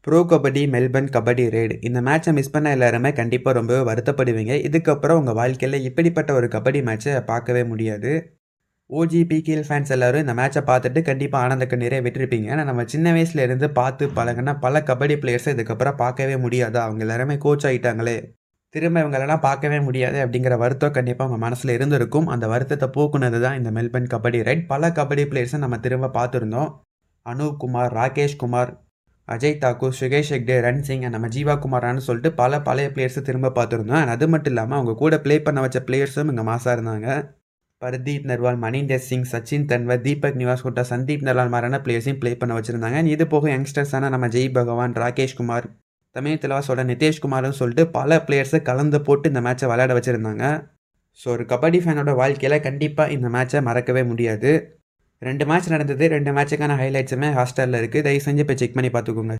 Bro kabaddi Melbourne kabaddi raid இந்த மேட்சை miss பண்ண எல்லாருமே கண்டிப்பாக ரொம்பவே வருத்தப்படுவீங்க. இதுக்கப்புறம் உங்கள் வாழ்க்கையில் இப்படிப்பட்ட ஒரு கபடி மேட்சை பார்க்கவே முடியாது. ஓஜி பிகேஎல் ஃபேன்ஸ் எல்லாரும் இந்த மேட்சை பார்த்துட்டு கண்டிப்பாக ஆனந்த கண்ணீரை விட்டுருப்பீங்க. ஆனால் நம்ம சின்ன வயசுல இருந்து பார்த்து பழகின பல கபடி பிளேயர்ஸை இதுக்கப்புறம் பார்க்கவே முடியாது. அவங்க எல்லாருமே கோச் ஆகிட்டாங்களே, திரும்ப இவங்களெல்லாம் பார்க்கவே முடியாது அப்படிங்கிற வருத்தம் கண்டிப்பாக உங்கள் மனசில் இருந்திருக்கும். அந்த வருத்தத்தை போக்குனது தான் இந்த மெல்பர்ன் கபடி ரெய்ட். பல கபடி பிளேயர்ஸை நம்ம திரும்ப பார்த்துருந்தோம். அனூப் குமார், ராகேஷ் குமார், அஜய் தாக்கூர், சுகேஷ் ஹெக்டே, ரன் சிங், நம்ம ஜீவா குமாரான்னு சொல்லிட்டு பல பழைய பிளேயர்ஸை திரும்ப பார்த்துருந்தோம். அண்ட் அது மட்டும் இல்லாமல் அவங்க கூட ப்ளே பண்ண வச்ச பிளேயர்ஸும் இங்கே மாசாக இருந்தாங்க. பர்தீப் நர்வால், மணிந்தர் சிங், சச்சின் தன்வர், தீபக் நிவாஸ் கூட்டா, சந்தீப் நர்வால் மாதிரியான பிளேயர்ஸையும் ப்ளே பண்ண வச்சுருந்தாங்க. இது போக யங்ஸ்டர்ஸான நம்ம ஜெய் பகவான், ராகேஷ் குமார், தமிழ் தலைவாசோட நிதேஷ்குமார்னு சொல்லிட்டு பல பிளேயர்ஸை கலந்து போட்டு இந்த மேட்சை விளையாட வச்சுருந்தாங்க. ஸோ ஒரு கபடி ஃபேனோட வாழ்க்கையில் கண்டிப்பாக இந்த மேட்சை மறக்கவே முடியாது. 2 மேட்ச் நடந்தது. 2 மேட்சுக்கான ஹைலைட்ஸுமே ஹாட்ஸ்டாரில் இருக்குது. தயவு செஞ்சு போய் செக் பண்ணி பார்த்துக்கோங்க.